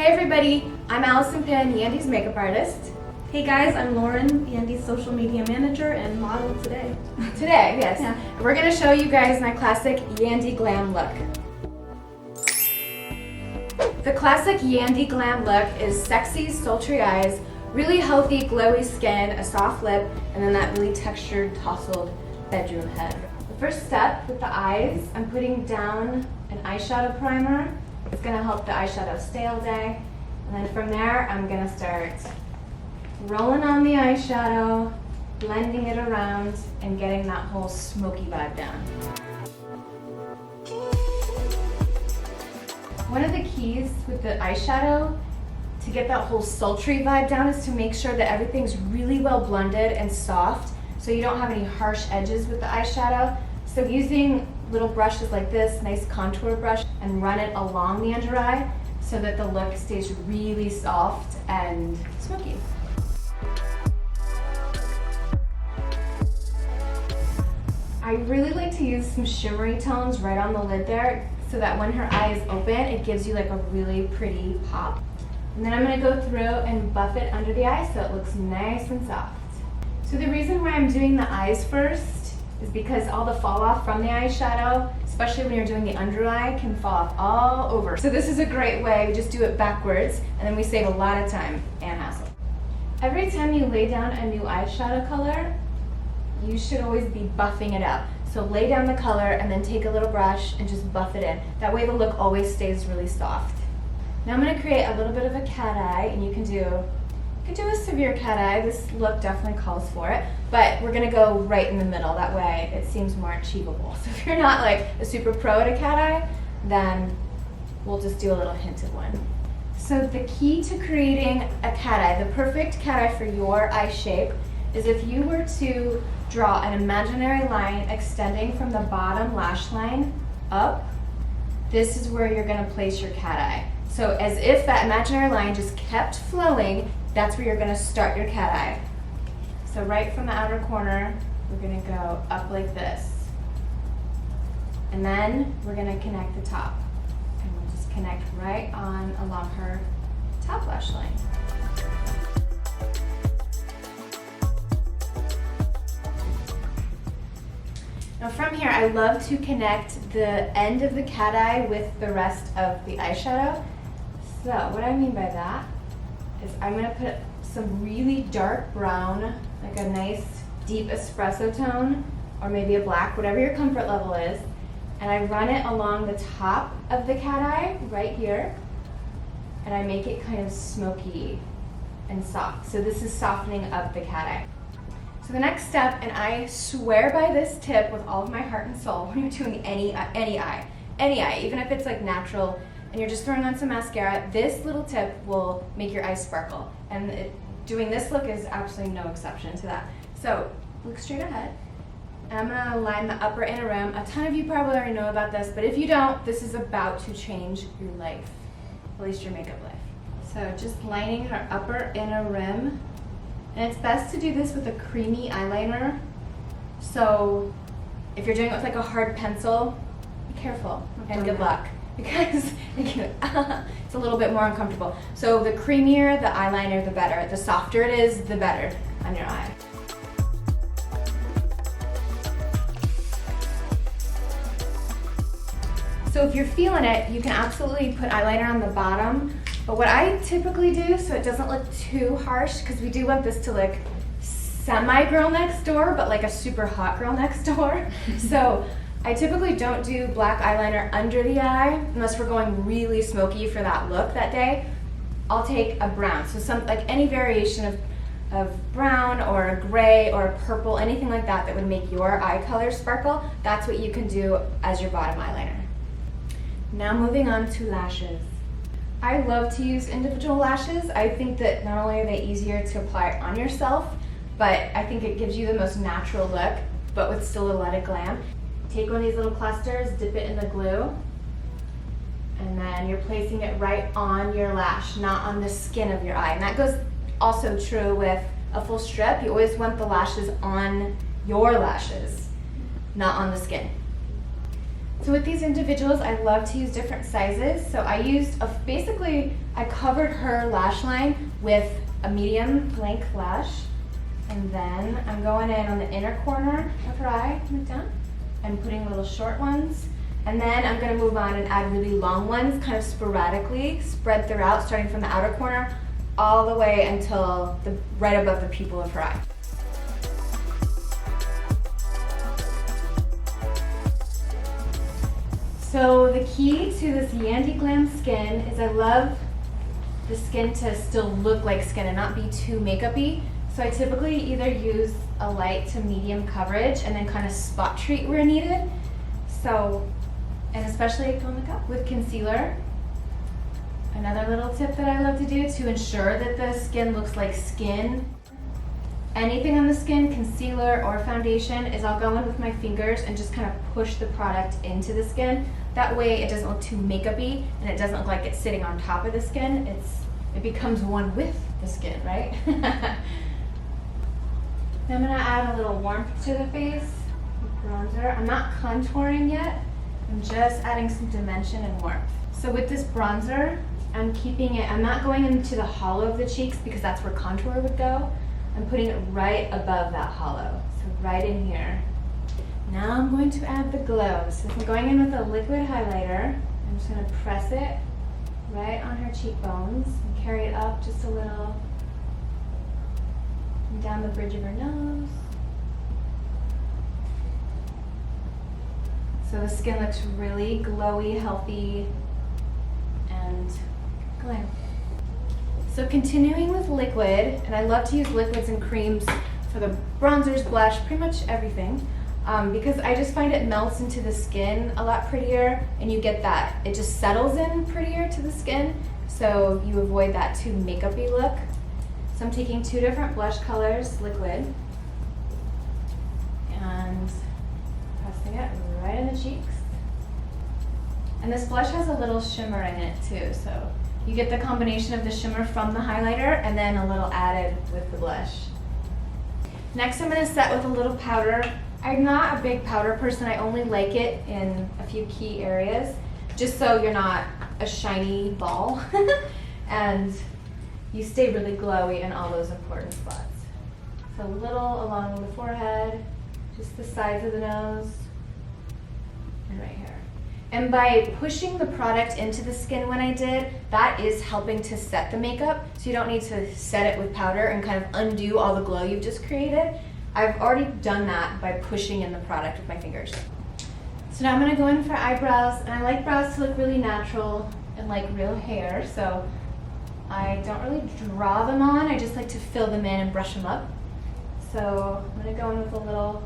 Hey everybody, I'm Allison Pynn, Yandy's makeup artist. Hey guys, I'm Lauren, Yandy's social media manager and model today. Today, yes. Yeah. We're going to show you guys my classic Yandy Glam look. The classic Yandy Glam look is sexy, sultry eyes, really healthy, glowy skin, a soft lip, and then that really textured, tousled bedroom head. The first step with the eyes, I'm putting down an eyeshadow primer. It's going to help the eyeshadow stay all day. And then from there, I'm going to start rolling on the eyeshadow, blending it around, and getting that whole smoky vibe down. One of the keys with the eyeshadow to get that whole sultry vibe down is to make sure that everything's really well blended and soft so you don't have any harsh edges with the eyeshadow. So using little brushes like this, nice contour brush, and run it along the under eye so that the look stays really soft and smoky. I really like to use some shimmery tones right on the lid there so that when her eye is open, it gives you like a really pretty pop. And then I'm going to go through and buff it under the eye so it looks nice and soft. So the reason why I'm doing the eyes first is because all the fall off from the eyeshadow, especially when you're doing the under eye, can fall off all over. So this is a great way, we just do it backwards and then we save a lot of time and hassle. Every time you lay down a new eyeshadow color, you should always be buffing it out. So lay down the color and then take a little brush and just buff it in. That way the look always stays really soft. Now I'm going to create a little bit of a cat eye, and you can do a severe cat eye. This look definitely calls for it, but we're going to go right in the middle. That way it seems more achievable. So if you're not like a super pro at a cat eye, then we'll just do a little hint of one. So the key to creating a cat eye, the perfect cat eye for your eye shape, is if you were to draw an imaginary line extending from the bottom lash line up, this is where you're going to place your cat eye. So as if that imaginary line just kept flowing, that's where you're going to start your cat eye. So right from the outer corner, we're going to go up like this. And then we're going to connect the top. And we'll just connect right on along her top lash line. Now from here, I love to connect the end of the cat eye with the rest of the eyeshadow. So what I mean by that is I'm going to put some really dark brown, like a nice deep espresso tone, or maybe a black, whatever your comfort level is, and I run it along the top of the cat eye right here, and I make it kind of smoky and soft. So this is softening up the cat eye. So the next step, and I swear by this tip with all of my heart and soul, when you're doing any eye, even if it's like natural, and you're just throwing on some mascara, this little tip will make your eyes sparkle. And doing this look is absolutely no exception to that. So look straight ahead. And I'm gonna line the upper inner rim. A ton of you probably already know about this, but if you don't, this is about to change your life, at least your makeup life. So just lining her upper inner rim. And it's best to do this with a creamy eyeliner. So if you're doing it with like a hard pencil, be careful and good luck, because it's a little bit more uncomfortable. So the creamier the eyeliner, the better. The softer it is, the better on your eye. So if you're feeling it, you can absolutely put eyeliner on the bottom. But what I typically do, so it doesn't look too harsh, because we do want this to look semi-girl next door, but like a super hot girl next door. So I typically don't do black eyeliner under the eye, unless we're going really smoky for that look that day. I'll take a brown, so like any variation of brown or a gray or a purple, anything like that that would make your eye color sparkle, that's what you can do as your bottom eyeliner. Now moving on to lashes. I love to use individual lashes. I think that not only are they easier to apply on yourself, but I think it gives you the most natural look, but with still a lot of glam. Take one of these little clusters, dip it in the glue, and then you're placing it right on your lash, not on the skin of your eye. And that goes also true with a full strip. You always want the lashes on your lashes, not on the skin. So with these individuals, I love to use different sizes. So I used I covered her lash line with a medium length lash. And then I'm going in on the inner corner of her eye, like down, and putting little short ones. And then I'm gonna move on and add really long ones, kind of sporadically, spread throughout, starting from the outer corner, all the way until right above the pupil of her eye. So the key to this Yandy Glam skin is I love the skin to still look like skin and not be too makeup-y. So I typically either use a light to medium coverage and then kind of spot treat where needed. So, and especially with concealer. Another little tip that I love to do to ensure that the skin looks like skin. Anything on the skin, concealer or foundation, is I'll go in with my fingers and just kind of push the product into the skin. That way it doesn't look too makeup-y and it doesn't look like it's sitting on top of the skin. It becomes one with the skin, right? Now I'm gonna add a little warmth to the face with bronzer. I'm not contouring yet. I'm just adding some dimension and warmth. So with this bronzer, I'm not going into the hollow of the cheeks because that's where contour would go. I'm putting it right above that hollow, so right in here. Now I'm going to add the glow. So I'm going in with a liquid highlighter. I'm just gonna press it right on her cheekbones and carry it up just a little. And down the bridge of her nose. So the skin looks really glowy, healthy, and glam. So continuing with liquid, and I love to use liquids and creams for the bronzers, blush, pretty much everything, because I just find it melts into the skin a lot prettier, and you get that, it just settles in prettier to the skin, so you avoid that too makeup-y look. So I'm taking 2 different blush colors, liquid, and pressing it right in the cheeks. And this blush has a little shimmer in it too, so you get the combination of the shimmer from the highlighter and then a little added with the blush. Next I'm going to set with a little powder. I'm not a big powder person, I only like it in a few key areas, just so you're not a shiny ball. And you stay really glowy in all those important spots. So a little along the forehead, just the sides of the nose, and right here. And by pushing the product into the skin when I did, that is helping to set the makeup, so you don't need to set it with powder and kind of undo all the glow you've just created. I've already done that by pushing in the product with my fingers. So now I'm gonna go in for eyebrows, and I like brows to look really natural and like real hair, so I don't really draw them on, I just like to fill them in and brush them up. So I'm gonna go in with a little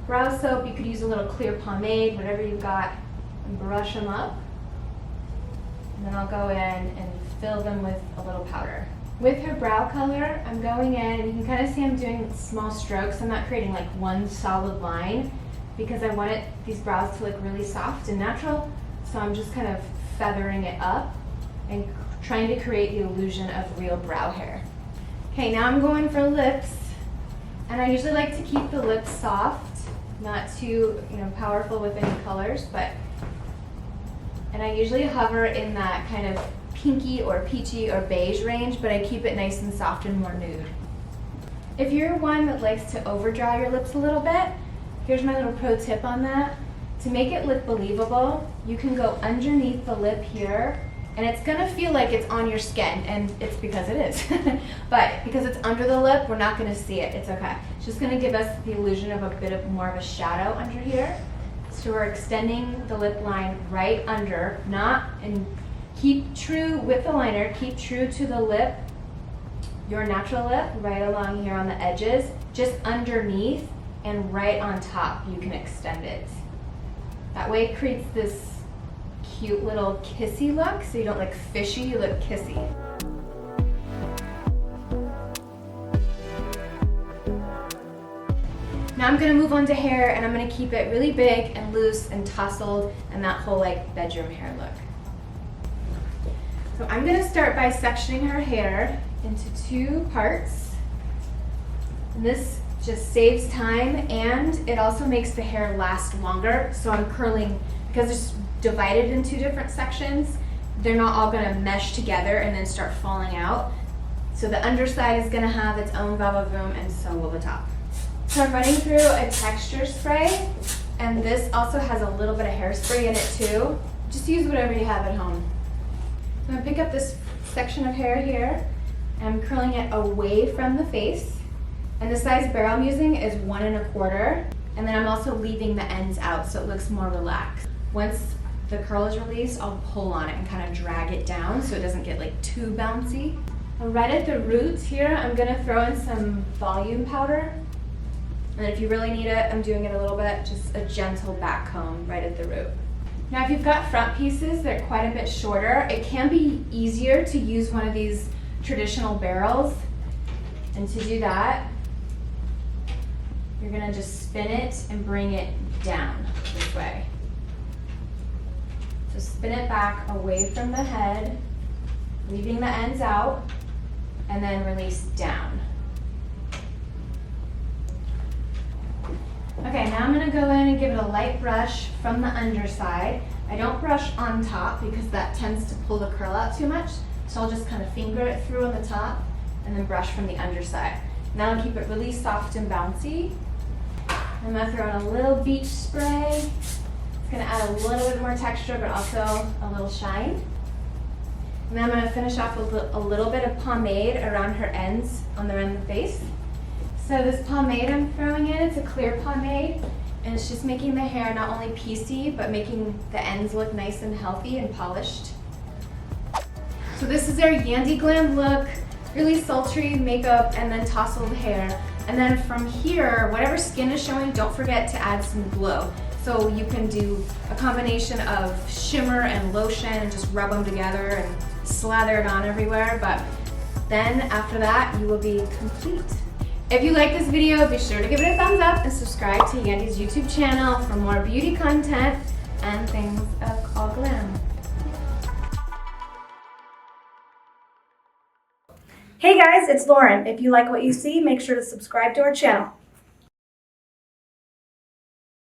brow soap. You could use a little clear pomade, whatever you've got, and brush them up. And then I'll go in and fill them with a little powder. With her brow color, I'm going in, and you can kind of see I'm doing small strokes. I'm not creating like one solid line because I want these brows to look really soft and natural. So I'm just kind of feathering it up and trying to create the illusion of real brow hair. Okay, now I'm going for lips, and I usually like to keep the lips soft, not too powerful with any colors, and I usually hover in that kind of pinky or peachy or beige range, but I keep it nice and soft and more nude. If you're one that likes to overdraw your lips a little bit, here's my little pro tip on that. To make it look believable, you can go underneath the lip here, and it's gonna feel like it's on your skin, and it's because it is. But because it's under the lip, we're not gonna see it, it's okay. It's just gonna give us the illusion of a bit of more of a shadow under here. So we're extending the lip line right under, and keep true with the liner, keep true to the lip, your natural lip, right along here on the edges, just underneath and right on top you can extend it. That way it creates this cute little kissy look, so you don't look fishy, you look kissy. Now I'm gonna move on to hair, and I'm gonna keep it really big and loose and tousled and that whole like bedroom hair look. So I'm gonna start by sectioning her hair into 2 parts. And this just saves time, and it also makes the hair last longer. So I'm curling because it's divided in 2 different sections, they're not all gonna mesh together and then start falling out. So the underside is gonna have its own va-va-voom, and so will the top. So I'm running through a texture spray, and this also has a little bit of hairspray in it too. Just use whatever you have at home. I'm gonna pick up this section of hair here, and I'm curling it away from the face. And the size barrel I'm using is 1 1/4, and then I'm also leaving the ends out so it looks more relaxed. Once the curl is released, I'll pull on it and kind of drag it down so it doesn't get like too bouncy. Right at the roots here, I'm gonna throw in some volume powder. And if you really need it, I'm doing it a little bit, just a gentle back comb right at the root. Now if you've got front pieces that are quite a bit shorter, it can be easier to use one of these traditional barrels. And to do that, you're gonna just spin it and bring it down this way. So spin it back away from the head, leaving the ends out, and then release down. Okay, now I'm gonna go in and give it a light brush from the underside. I don't brush on top because that tends to pull the curl out too much. So I'll just kind of finger it through on the top and then brush from the underside. Now I'll keep it really soft and bouncy. I'm gonna throw in a little beach spray. It's gonna add a little bit more texture, but also a little shine. And then I'm gonna finish off with a little bit of pomade around her ends on the end of the face. So this pomade I'm throwing in, it's a clear pomade, and it's just making the hair not only piecey, but making the ends look nice and healthy and polished. So this is our Yandy Glam look, really sultry makeup and then tousled hair. And then from here, whatever skin is showing, don't forget to add some glow. So you can do a combination of shimmer and lotion and just rub them together and slather it on everywhere. But then after that, you will be complete. If you like this video, be sure to give it a thumbs up and subscribe to Yandy's YouTube channel for more beauty content and things of all glam. Hey guys, it's Lauren. If you like what you see, make sure to subscribe to our channel.